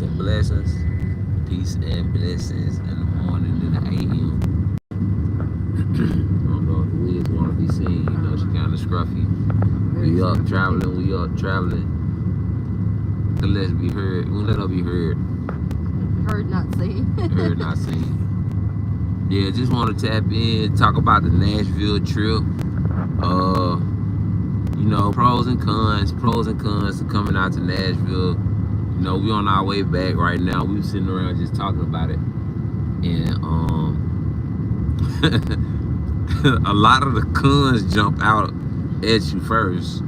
and blessings. Peace and blessings in the morning in the AM. I don't know if the wigs want to be seen. You know, she kind of scruffy. We up traveling. Let's be heard. We'll let her be heard. Heard, not seen. Heard, not seen. Yeah, just want to tap in, talk about the Nashville trip. You know, pros and cons to coming out to Nashville. You know, we on our way back right now. We were sitting around just talking about it. And a lot of the cons jump out at you first.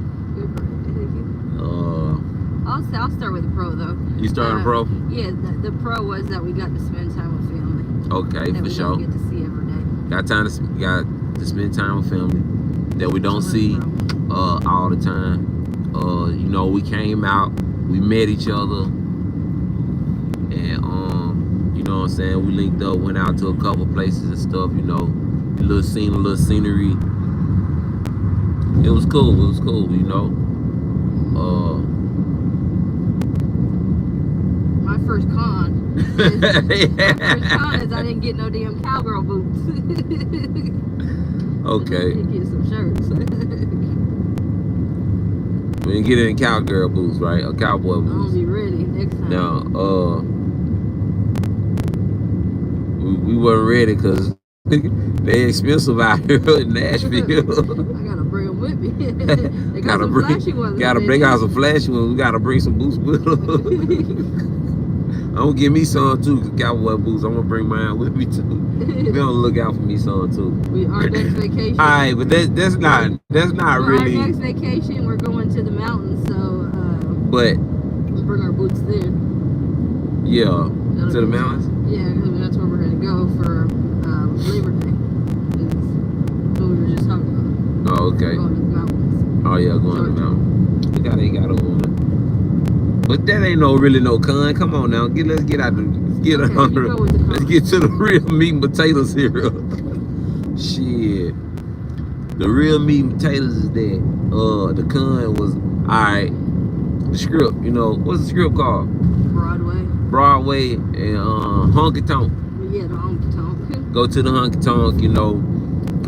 I'll start with the pro though. You starting a pro? Yeah, the pro was that we got to spend time with family. Okay, that for sure. That we don't get to see every day. Got to spend time with family that we don't see all the time. You know, we came out, we met each other, and you know what I'm saying, we linked up, went out to a couple places and stuff, you know, a little scenery. It was cool, you know. My first con is I didn't get no damn cowgirl boots. Okay. Get some shirts. We didn't get any cowgirl boots, right? Or cowboy boots. I'll be ready next time. Now, we weren't ready because they expensive out here in Nashville. I gotta bring them with me. They got some flashy ones. They got some flashy ones. We gotta bring some boots with us. I'm gonna get me some too, cowboy boots. I'm gonna bring mine with me too. Be on the lookout for me some too. Our next vacation. All right, but that's not really. Our next vacation, we're going to the mountains, so. But. We'll bring our boots there. Yeah, to the mountains. Yeah, that's where we're gonna go for Labor Day. That's what we were just talking about. Oh, okay. Going to the mountains. Oh yeah, going to the mountains. They got a one. But that ain't really no con. Come on now, let's get to the real meat and potatoes here. Shit, the real meat and potatoes is that the con was alright. The script, you know, what's the script called? Broadway and honky tonk. Yeah, the honky tonk. Go to the honky tonk, you know,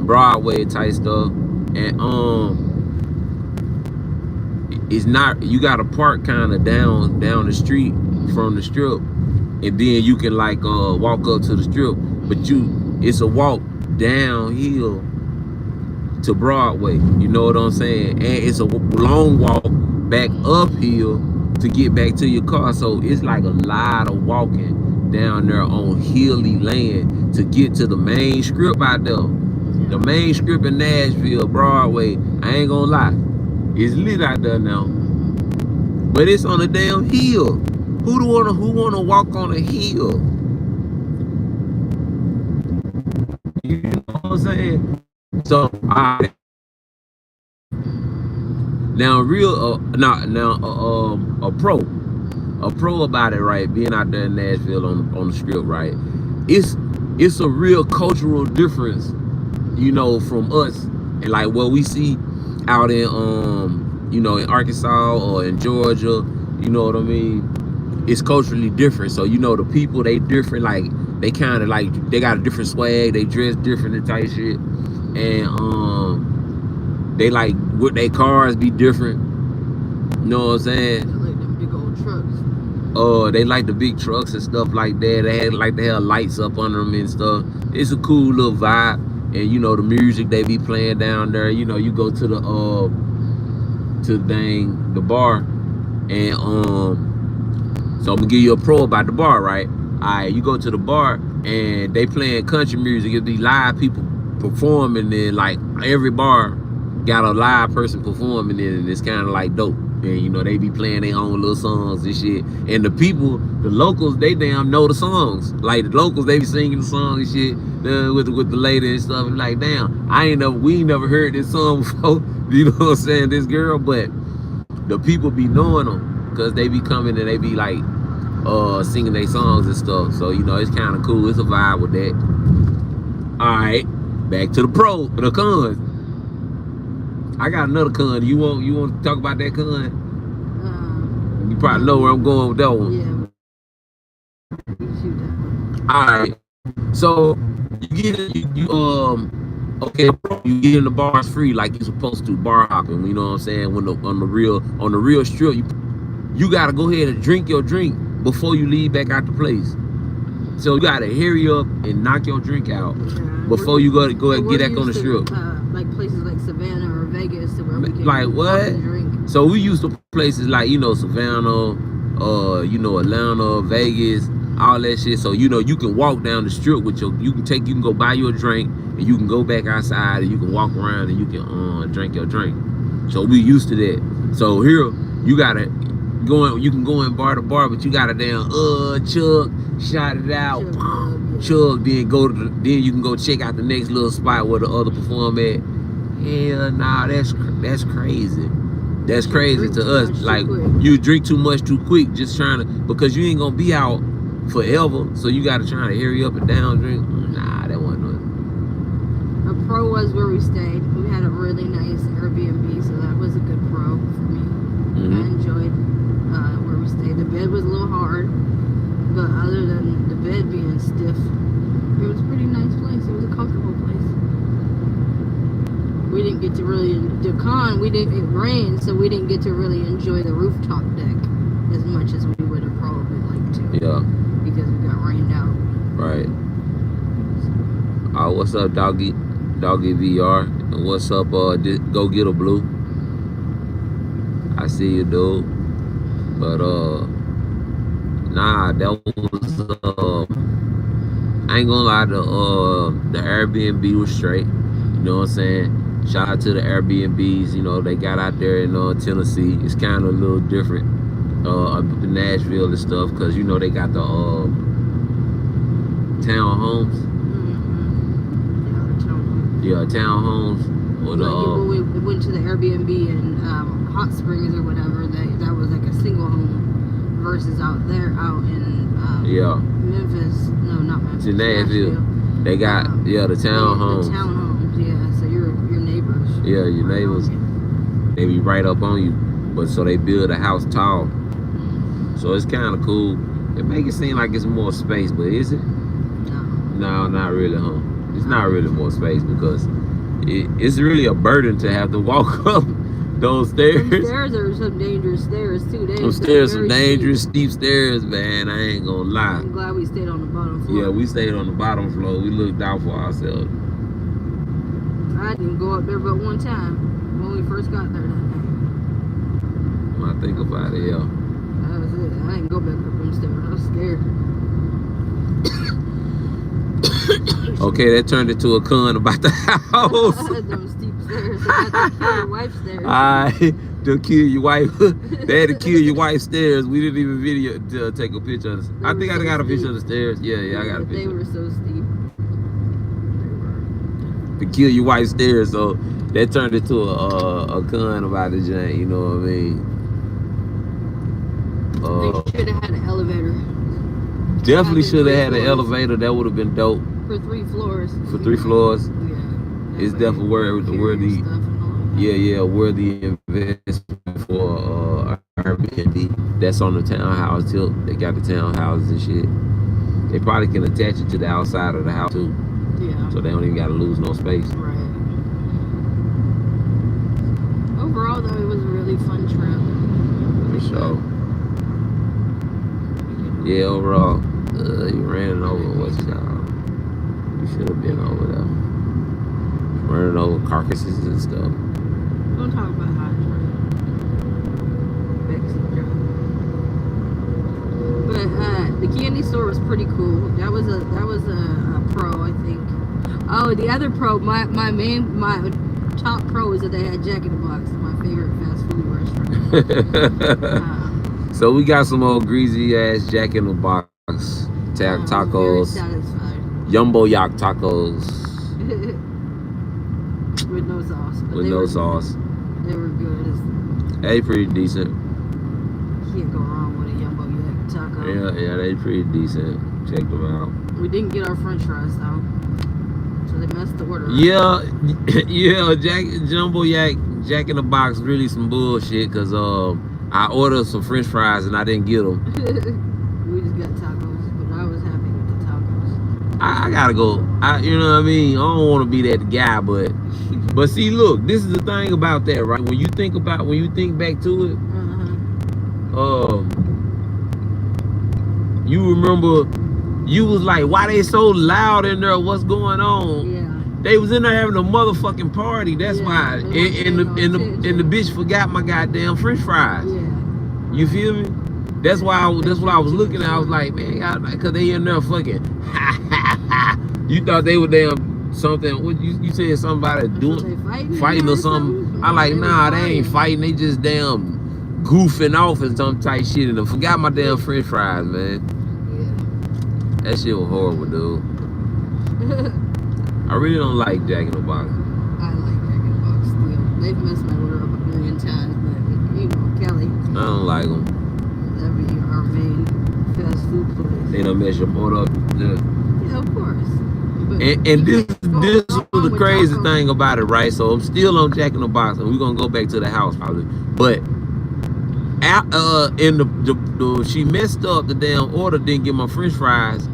Broadway type stuff, and it's not, you gotta park kind of down the street from the strip, and then you can like walk up to the strip, but it's a walk downhill to Broadway, you know what I'm saying, and it's a long walk back uphill to get back to your car, so it's like a lot of walking down there on hilly land to get to the main strip out there. The main strip in Nashville, Broadway, I ain't gonna lie, it's lit out there now, but it's on a damn hill. Who wanna walk on a hill? You know what I'm saying? So now a pro about it, right? Being out there in Nashville on the strip, right? It's a real cultural difference, you know, from us and like what we see out in you know, in Arkansas or in Georgia, you know what I mean? It's culturally different. So you know, the people, they different, like they kind of like, they got a different swag, they dress different and type shit, and they like, with their cars be different, you know what I'm saying? They like them big old trucks. They like the big trucks and stuff like that. They have lights up under them and stuff. It's a cool little vibe. And you know, the music they be playing down there, you know, you go to the bar, and so I'm gonna give you a pro about the bar, right? Alright, you go to the bar and they playing country music. It be live people performing, and like every bar got a live person performing it, and it's kind of like dope. And you know, they be playing their own little songs and shit. And the people, the locals, they damn know the songs. Like the locals, they be singing the song and shit with the lady and stuff. And like, damn, we ain't never heard this song before. You know what I'm saying? This girl, but the people be knowing them because they be coming and they be like singing their songs and stuff. So you know, it's kind of cool. It's a vibe with that. All right, back to the cons. I got another con. You want to talk about that con? You probably know where I'm going with that one. Yeah. Shoot that. All right. So you get okay, you get in the bars free like you're supposed to, bar hopping. You know what I'm saying? When on the real strip, you gotta go ahead and drink your drink before you leave back out the place. So you gotta hurry up and knock your drink out before you go and get back on the strip. Like places like Savannah or Vegas, to where we can like what? Drink. So we used to places like Savannah, Atlanta, Vegas, all that shit. So you can walk down the strip with you can go buy you a drink and you can go back outside and you can walk around and you can drink your drink. So we used to that. So here you can go in bar to bar, but you gotta damn chug, shot it out, chug, then you can go check out the next little spot where the other perform at. Hell nah, that's crazy. That's crazy to us. Like you drink too much too quick, just trying to, because you ain't gonna be out forever, so you gotta try to hurry up and down drink. Nah, that wasn't nothing. A pro was where we stayed. We had a really nice Airbnb, so that was a good pro for me. I enjoyed where we stayed. The bed was a little hard, but other than the bed being stiff, it was a pretty nice place. It was a comfortable place. We didn't get to really, it rained, so we didn't get to really enjoy the rooftop deck as much as we would have probably liked to. Yeah. Because we got rained out. Right. What's up, Doggy VR? And what's up, Go Get a Blue? I see you, dude. But, nah, that was, I ain't gonna lie, the Airbnb was straight. You know what I'm saying? Shout out to the Airbnbs, they got out there in Tennessee. It's kind of a little different in Nashville and stuff, because they got the townhomes. Yeah, townhomes. Or we went to the Airbnb in Hot Springs or whatever. That was like a single home versus out in Memphis. No, not Memphis. In Nashville. They got the townhomes. The townhomes, yeah. So your neighbors. Yeah, your neighbors. They be right up on you, but so they build a house tall. So it's kind of cool. It make it seem like it's more space, but is it? No, not really, huh? It's not really more space, because it's really a burden to have to walk up those stairs. Them stairs are some dangerous stairs too. Those stairs are dangerous, steep stairs, man. I ain't gonna lie. I'm glad we stayed on the bottom floor. Yeah, we stayed on the bottom floor. We looked out for ourselves. I didn't go up there but one time when we first got there that day. When I think about it, yeah. That was it. I didn't go back up them stairs. I was scared. Okay, that turned into a con about the house. Them steep stairs. They had to kill your wife's stairs. To kill your wife. They had to kill your wife's stairs. We didn't even take a picture of this. I think I got a picture of the stairs. Yeah, I got a picture. They were so steep. To kill your wife's stairs, so that turned into a con about the joint, you know what I mean? They should have had an elevator. Definitely should have had an elevator. That would have been dope. For 3 floors. For 3 floors. Yeah. It's definitely worthy investment for Airbnb. That's on the townhouse tip. They got the townhouses and shit. They probably can attach it to the outside of the house too. Yeah. So they don't even gotta lose no space. Right. Overall though, it was a really fun trip. For sure. Yeah, overall, you ran over what's called. You should have been over there. Running over carcasses and stuff. Don't talk about how But the candy store was pretty cool. That was a pro, I think. Oh, the other pro, my top pro is that they had Jack in the Box, my favorite fast food restaurant. So we got some old greasy ass Jack in the Box tacos, Jumbo Yak tacos with no sauce. With no sauce. They were good. They pretty decent. Can't go wrong with a Jumbo Yak taco. Yeah, they pretty decent. Check them out. We didn't get our French fries though, so they messed the order up. Yeah, Jumbo Yak Jack in the Box really some bullshit, cause I ordered some French fries and I didn't get them. We just got tacos, but I was happy I gotta go. You know what I mean? I don't want to be that guy, but see, look, this is the thing about that, right? When you think back to it, you remember, you was like, why they so loud in there? What's going on? Yeah. They was in there having a motherfucking party. That's why. And the bitch forgot my goddamn French fries. Yeah. You feel me? That's why. That's what I was looking at. I was like, man, cause they in there fucking. You thought they were damn something. What you said? Somebody doing fighting or something. I like, nah, they ain't fighting. They just damn goofing off and some type shit. And I forgot my damn French fries, man. Yeah. That shit was horrible, dude. I really don't like Jack in the Box. I like Jack in the Box still. They've messed my order up a million times, but you know, Kelly. I don't like them. That'd be our main fast food place. They don't mess your order up. Yeah, of course. But And this was the crazy thing about it, right? So I'm still on Jack in the Box, and we're gonna go back to the house probably. But she messed up the damn order, didn't get my French fries.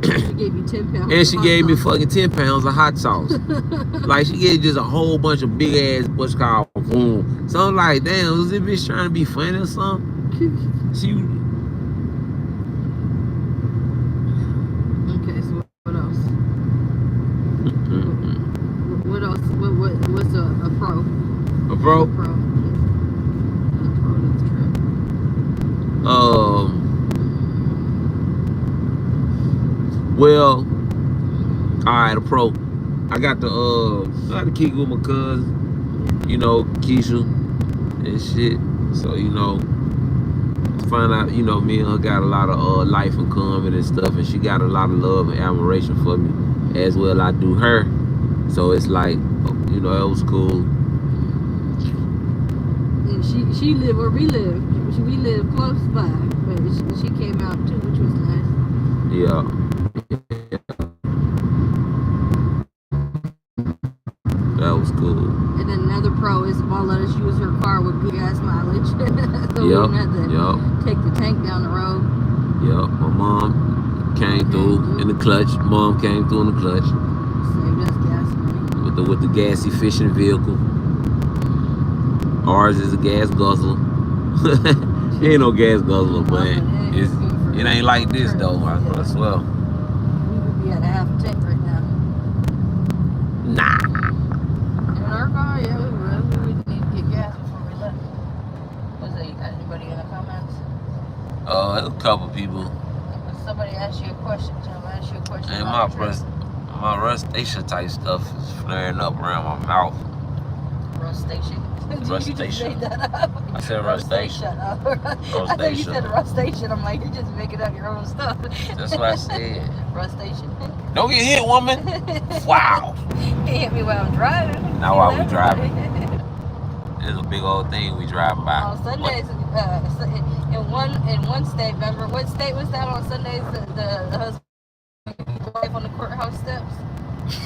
She gave you 10 pounds. And she gave me fucking 10 pounds of hot sauce. Like, she gave just a whole bunch of big ass, what's called, boom. So I'm like, damn, was this bitch trying to be funny or something? Okay, so what else? What else? What's a pro? A pro? A pro. A pro of the trip. Well, alright, a pro. I got to kick with my cousin, you know, Keisha and shit. So, you know, find out, you know, me and her got a lot of life in common and stuff, and she got a lot of love and admiration for me, as well I do her. So it's like, you know, it was cool. And she lived where we live. We live close by, but she came out too, which was nice. Yeah. That was cool. And then another pro is Mom let us use her car with good gas mileage. So we didn't have to take the tank down the road. Yep, my mom came through in the clutch. Mom came through in the clutch. Saved us gas money. With the gas efficient vehicle. Ours is a gas guzzler. It ain't no gas guzzler, but it ain't like this though. I swear. We would be at a half tank right now. Nah. In our car, yeah, we would. We would need to get gas before we left. Was there anybody in the comments? A couple people. Somebody asked you a question. Somebody asked you a question. And my rustation type stuff is flaring up around my mouth. Rustation? Rustation. You just made that up. I said rustation. Shut up. I thought you said rustation. I'm like, you're just making up your own stuff. That's what I said. Rustation. Don't get hit, woman. Wow. You hit me while I'm driving. Now while we driving. There's a big old thing we driving by. On Sundays, in one state, remember what state was that on Sundays? The husband and wife on the courthouse steps.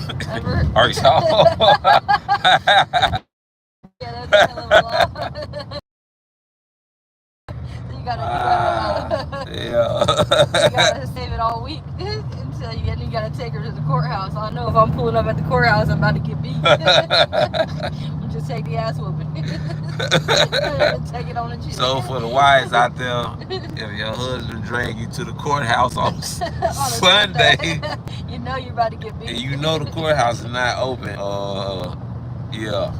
Remember? Arkansas. Yeah, that's a hell of a law. You gotta save it all week until you gotta take her to the courthouse. I know if I'm pulling up at the courthouse, I'm about to get beat. I'm just take the ass whooping. Take it on the chin. So for the wives out there, if your husband drag you to the courthouse on Sunday, you know you're about to get beat. And you know the courthouse is not open. Yeah.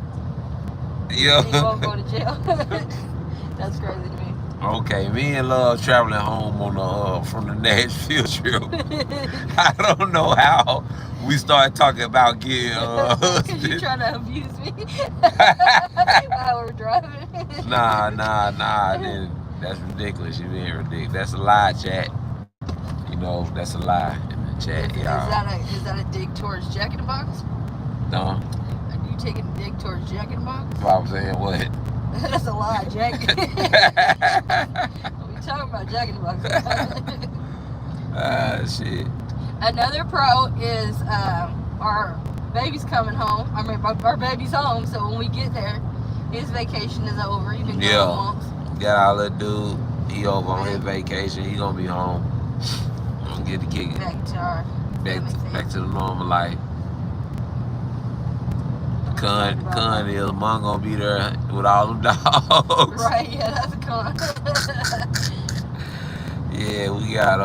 You won't go to jail. That's crazy to me. Okay, me and Love traveling home on from the Nashville trip. I don't know how we started talking about getting because you trying to abuse me while we're driving. Nah. Then that's ridiculous. You being ridiculous. That's a lie, chat. You know, that's a lie in the chat, y'all. Is that a dig towards Jack in the Box? No. Are you taking a dig towards Jack in the Box? I'm saying what? That's a lie, Jack. We talking about Jack in the Box. Shit. Another pro is our baby's coming home. I mean, our baby's home, so when we get there, his vacation is over. He's been gone months. Got our little dude. He over on his vacation. He gonna be home. I'm gonna get the kick. Back to our back to the normal life. Con is Mom gonna be there with all them dogs. Right, yeah, that's a con. Yeah, we got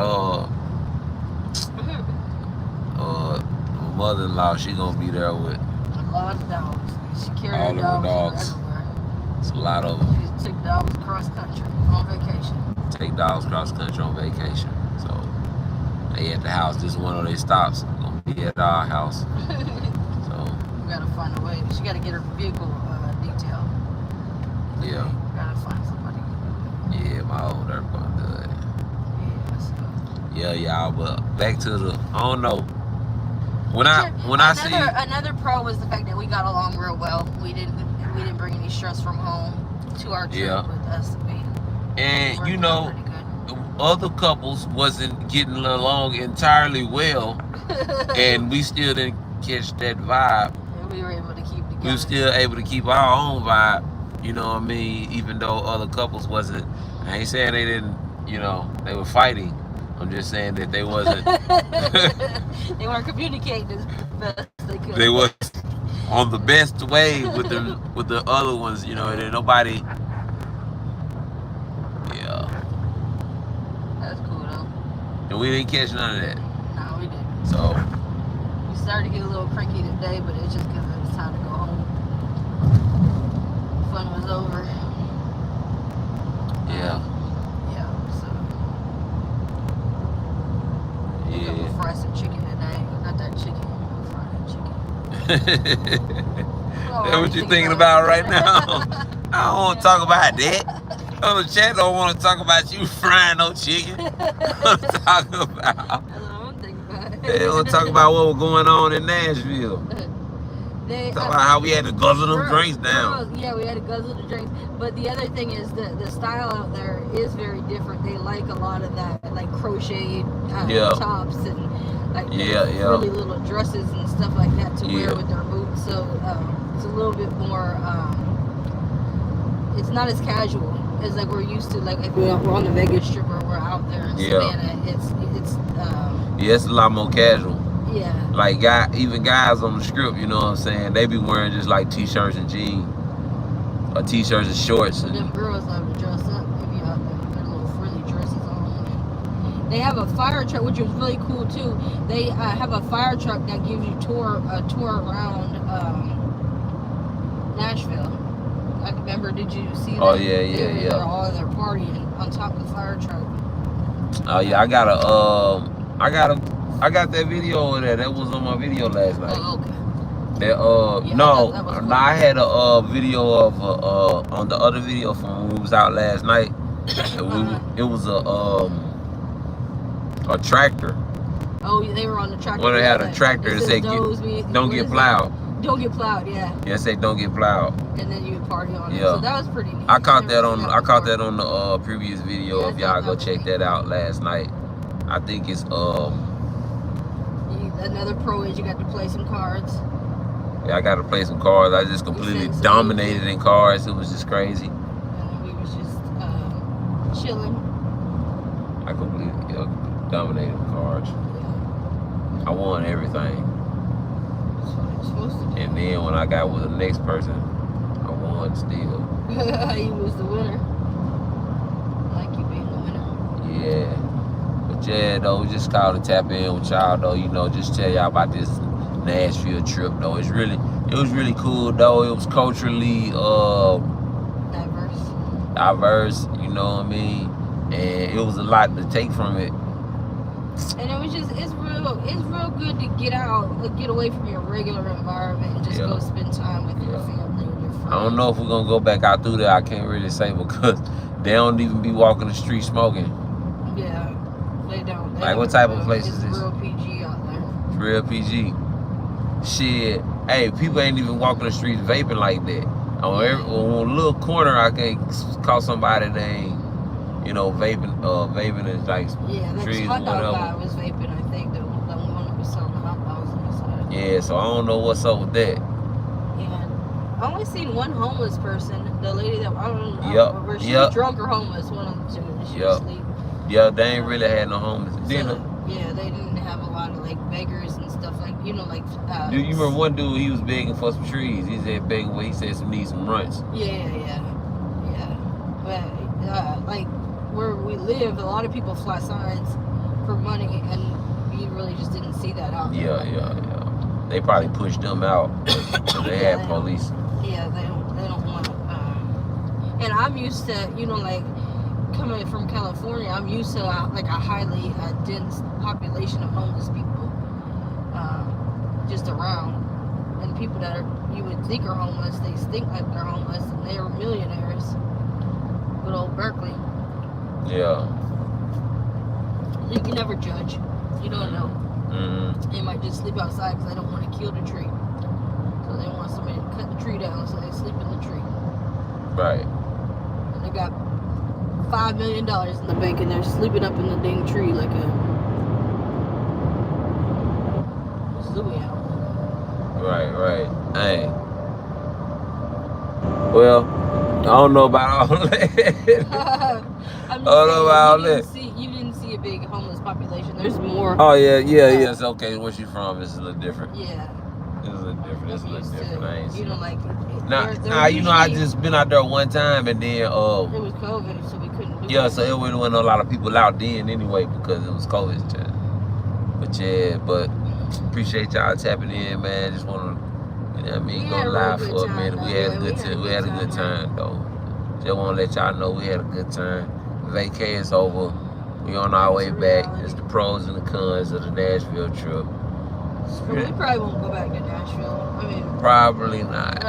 my mother-in-law, she gonna be there with a lot of dogs. She carried all of her dogs. everywhere. It's a lot of them. She took dogs cross country on vacation. Take dogs cross country on vacation. So they at the house. This is one of their stops. Gonna be at our house. So we gotta find a way. She gotta get her vehicle detailed. Yeah. We gotta find somebody. Yeah, my old earth gonna do it. Yeah, so. Yeah, y'all. But back to the, I don't know. When I see another pro was the fact that we got along real well. We didn't bring any stress from home to our trip with us. And you know, other couples wasn't getting along entirely well, and we still didn't catch that vibe. And we were able to keep together. We were still able to keep our own vibe. You know what I mean? Even though other couples wasn't. I ain't saying they didn't. You know, they were fighting. I'm just saying that they wasn't. They weren't communicating as best they could. They was on the best way with the other ones, you know, and nobody. Yeah. That's cool though. And we didn't catch none of that. No, we didn't. So. We started to get a little cranky today, but it's just because it was time to go home. Fun was over. Yeah. Fry some chicken today. I got that chicken. Fry that chicken. That's what you thinking about right now? I don't want to talk about that. On the chat don't want to talk about you frying no chicken. I want to talk about. I don't think about it. They want to talk about what was going on in Nashville. Talk about how we had to guzzle them drinks down. Yeah, we had to guzzle the drinks. But the other thing is the style out there is very different. They like a lot of that, like crocheted tops and like really little dresses and stuff like that to wear with their boots. So it's a little bit more. It's not as casual as like we're used to. Like if we're on the Vegas Strip or we're out there in Savannah, it's it's a lot more casual. Yeah. Like even guys on the Strip, you know what I'm saying? They be wearing just like t-shirts and jeans, or t-shirts and shorts. And them girls love to dress up. They be out there with their little frilly dresses on. They have a fire truck, which is really cool too. They have a fire truck that gives you a tour around Nashville. I remember, did you see that? Oh yeah. They're all there partying on top of the fire truck. Oh yeah, I got that video over there. That was on my video last night. Oh, okay. That that was cool. I had a video of on the other video from when we was out last night. It was a tractor. Oh, they were on the tractor. When they had a tractor that said don't get plowed. Don't get plowed, yeah. Yeah, say don't get plowed. And then you would party on it. So that was pretty neat. I caught that on the previous video. If y'all go check that out last night. I think it's another pro is you got to play some cards. Yeah, I got to play some cards. I just completely dominated in cards. It was just crazy. And we was just chilling. I completely dominated in cards. Yeah. I won everything. That's what you're supposed to do. And then when I got with the next person, I won still. You was the winner. I like you being the winner. Yeah. But yeah, though, we just called to tap in with y'all, though. You know, just tell y'all about this Nashville trip, though. It was really cool, though. It was culturally diverse, you know what I mean? And it was a lot to take from it. And it was just, it's real good to get out, get away from your regular environment and just go spend time with your family and your friends. I don't know if we're gonna go back out through there. I can't really say, because they don't even be walking the street smoking. Yeah, they don't. Like, what type of place is this? It's real PG out there. It's real PG. Shit. Hey, people ain't even walking the streets vaping like that. On a little corner, I can call somebody that ain't, vaping is like trees or hot dog whatever. guy was vaping, I think, the one that was selling hot dogs on the side. Yeah, so I don't know what's up with that. Yeah, I only seen one homeless person. The lady that I don't know, she was drunk or homeless. One of the two. She was asleep. Yeah, they ain't really had no homeless. Yeah, they didn't have a lot of like beggars and stuff like like. Do you remember one dude? He was begging for some trees. He said begging. He said some need some runts. Yeah. But like where we live, a lot of people fly signs for money, and you really just didn't see that out there. Yeah. They probably pushed them out because they had police. Yeah, they don't want. And I'm used to like. Coming from California, I'm used to like a highly dense population of homeless people just around, and people that you would think are homeless, they stink like they're homeless, and they are millionaires. Good old Berkeley. Yeah. You can never judge. You don't know. Mm-hmm. They might just sleep outside because they don't want to kill the tree, so they want somebody to cut the tree down, so they sleep in the tree. Right. And they got $5 million in the bank, and they're sleeping up in the dang tree like a zooey owl. Right. Hey. Well, I don't know about all that. I'm just saying, you didn't see a big homeless population. There's more. Oh yeah. It's okay. Where she from? It's a little different. Yeah. It's a little different. I ain't seen. Like. Nah. I just been out there one time, and then it was COVID, so we couldn't do it. Yeah, so it wasn't a lot of people out then anyway because it was COVID time. But appreciate y'all tapping in, man. Just want to, go live for a minute. We had a good time. We had a good time though. Just want to let y'all know we had a good time. Vacay is over. We on our way back. It's the pros and the cons of the Nashville trip. We probably won't go back to Nashville. Probably not.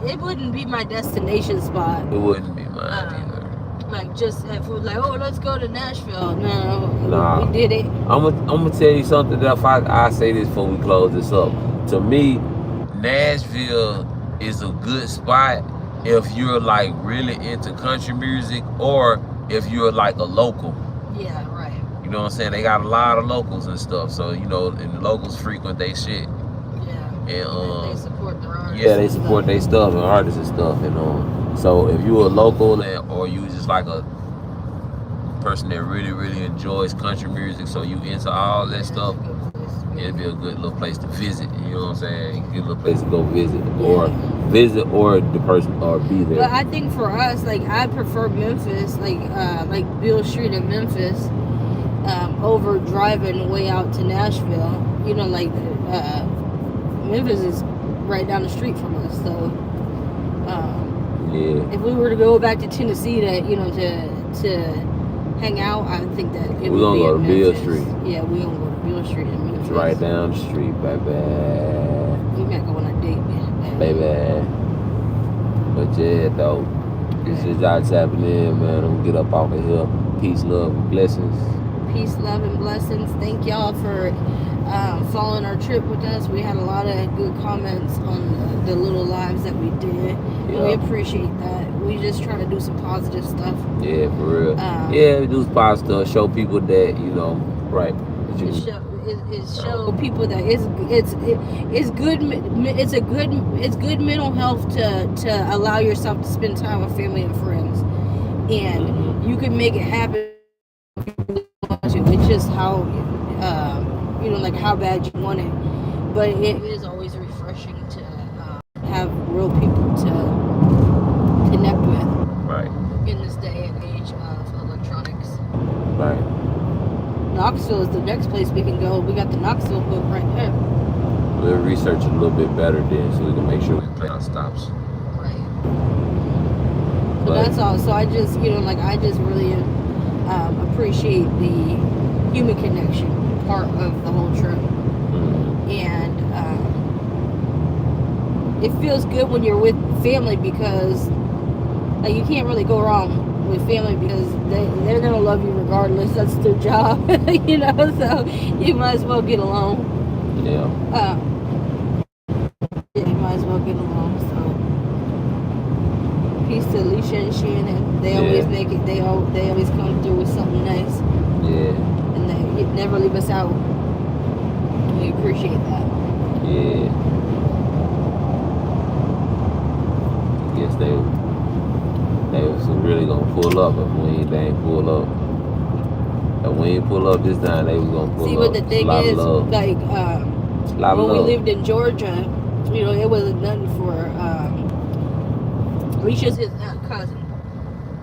It wouldn't be my destination spot. It wouldn't be mine either. Like just if we let's go to Nashville. No, nah. We did it. I'm gonna tell you something that if I say this before we close this up. To me, Nashville is a good spot if you're like really into country music or if you're like a local. Yeah, right. You know what I'm saying? They got a lot of locals and stuff. So and the locals frequent they shit. And they support their artists. Yeah, they support their stuff and artists and stuff. So if you're a local or you just like a person that really enjoys country music, so you into all that stuff, it'd be a good little place to visit. You know what I'm saying? A good little place to go visit or the person or be there. But I think for us, like I prefer Memphis, like Beale Street in Memphis, over driving way out to Nashville. Memphis is right down the street from us, so if we were to go back to Tennessee to hang out, I think that it would be gonna go to Beale Street. Yeah, we're gonna go to Beale Street in Memphis. It's right down the street, baby. We might go on a date, baby. But yeah, though, this is y'all tapping in, man. I'm gonna get up off of here. Peace, love, and blessings. Peace, love, and blessings. Thank y'all for following our trip with us. We had a lot of good comments on the little lives that we did. And we appreciate that. We just try to do some positive stuff. Yeah, for real. We do some positive stuff. Show people that, right. Show people that it's good mental health to allow yourself to spend time with family and friends. And you can make it happen if you want to. It's just how like how bad you want it, but it is always refreshing to have real people to connect with. Right. In this day and age of electronics. Right. Knoxville is the next place we can go. We got the Knoxville book right there. We'll research a little bit better then, so we can make sure we play on stops. Right. So that's all. So I just, I just really appreciate the human connection part of the whole trip. And it feels good when you're with family because you can't really go wrong with family because they're gonna love you regardless. That's their job. So you might as well get along. Yeah. You might as well get along. So peace to Alicia and Shannon. They always make it. They always come through with something nice. Yeah. And they never leave us out. We appreciate that. Yeah. I guess they was really gonna pull up if they ain't pull up. And we ain't pull up this time, they was gonna pull See, up. but the thing is, like, when we lived in Georgia, you know, it wasn't nothing for Alicia's his cousin.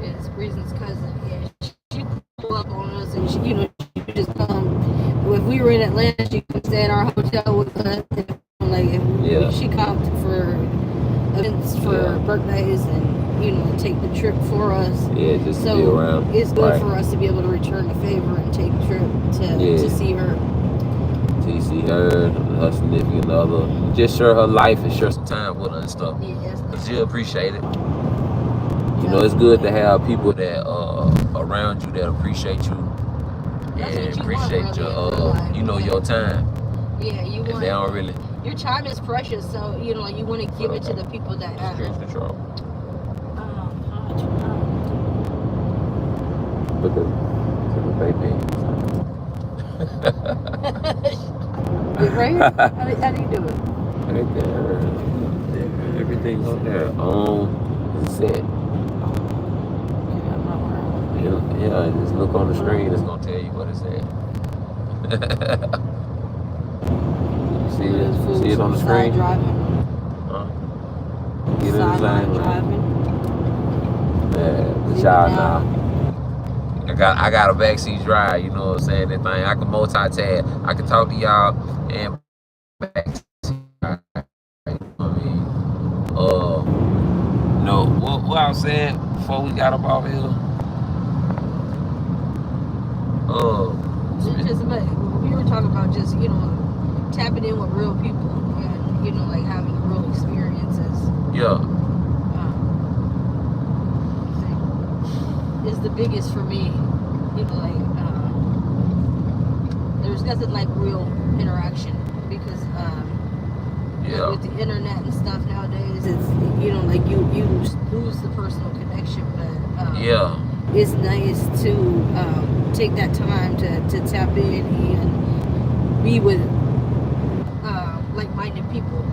It's Reason's cousin. Yeah, she pull up on us, and she, you know, she would just come. If we were in Atlanta, she could stay in our hotel with us. And, like, if she come for events for birthdays, and you know, take the trip for us. Yeah, just so to be around. It's good for us to be able to return the favor and take a trip to see her. To see her significant other. Just share her life and share some time with her and stuff. Yes. She'll appreciate it. You know, it's good to have people that around you that appreciate you and appreciate your you know, your time. Yeah, you want. They don't really. Your time is precious, so you know, you want to give it to the people that matter. Control. Look at the baby. Right here? How do you do it? Right there. Everything's on there. Set. Yeah, just look on the screen. It's gonna tell you what it said. See it on the screen. Get in the line. Yeah, the child now. I got a backseat drive, you know what I'm saying? That thing, I can multitask. I can talk to y'all and backseat drive. You know what I mean? No, what I was saying before we got up off here. We were talking about just, you know, tapping in with real people and, you know, like having real experiences. Yeah. Is the biggest for me. You know, like, there's nothing like real interaction because, like with the internet and stuff nowadays, it's, you know, like you lose the personal connection, but it's nice to take that time to tap in and be with like-minded people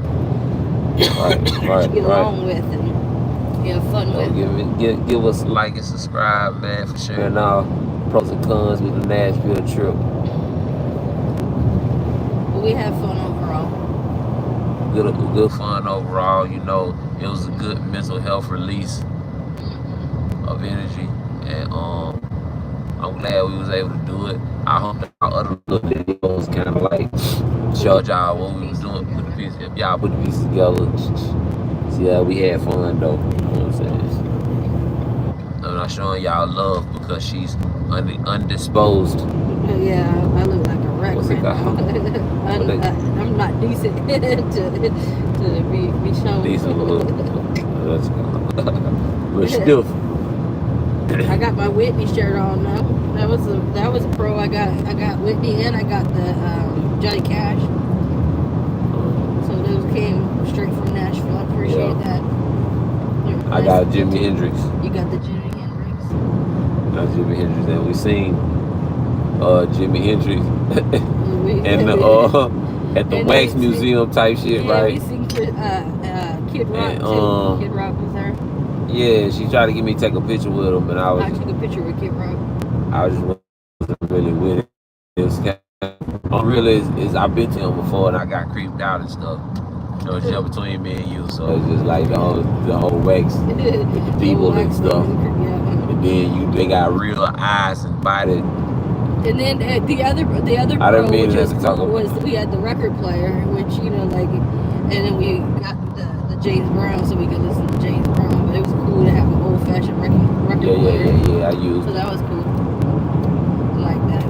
to get along with and have fun with. Give us a like and subscribe, man, for sharing our pros and cons with the Nashville trip. But we had fun overall. Good fun overall. You know, it was a good mental health release of energy, and I'm glad we was able to do it. I hope that our other little videos kind of like showed y'all what we was doing. If y'all put the pieces together, see how we had fun though. You know what I'm saying? I'm not showing y'all love because she's undisposed. Yeah, I look like a wreck right now. I'm not decent to be shown. Decent look. That's good. We're stiff. I got my Whitney shirt on now. That was a pro. I got Whitney and I got the Johnny Cash. So those came straight from Nashville. I appreciate that. I got Jimi Hendrix. You got the Jimi Hendrix. Got Jimi Hendrix, and we seen Jimi Hendrix and at the Wax Museum type shit, right? We seen Kid Rock too. Kid Rock was there. Yeah, she tried to get me to take a picture with him, and I took a picture with Kid Rock. I just wasn't really with it. Unreal is I've been to him before, and I got creeped out and stuff. You know, it's just between me and you, so it's just like the whole Wax with the people and stuff. And then they got real eyes and body. And then the other pro, which was cool, was we had the record player, which, you know, like, and then we got the James Brown so we could listen to James Brown. But it was cool to have an old-fashioned record player. Yeah, I used. So that was cool. I like that.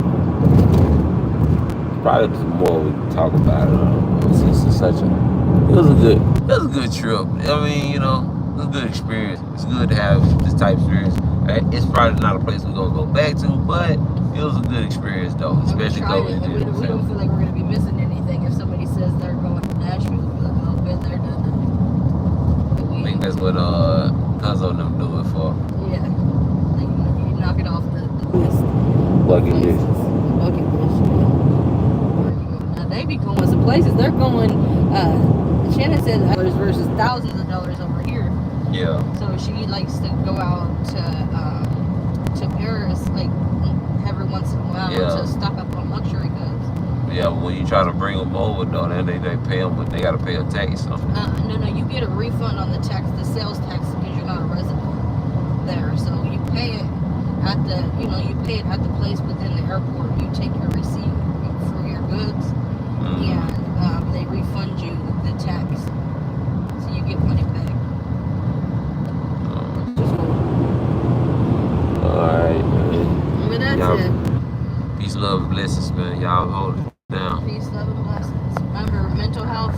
Probably some more we can talk about it. It was a good trip. I mean, you know, it was a good experience. It's good to have this type of experience. It's probably not a place we're gonna go back to, but it was a good experience though, especially going there. We don't feel like we're gonna be missing anything if somebody says they're going to Nashville. We'll be like, oh, been there, done that. I think that's what Cuzzo and them do it for. Yeah, like, you knock it off the list. Bucket list. Bucket list. Now they be going some places. They're going. Shannon said dollars versus thousands of dollars over here. Yeah. So she likes to go out to Paris like every every once in a while to stock up on luxury goods. Yeah, when you try to bring them over, though, then they pay them, but they got to pay a tax. So. No, you get a refund on the sales tax, because you're not a resident there. So you pay it at the place within the airport. You take your receipt for your goods, and they refund you the tax, so you get money back. All right, man. But that's it. Peace, love, and blessings, man. Y'all hold it down. Peace, love, and blessings. Remember, mental health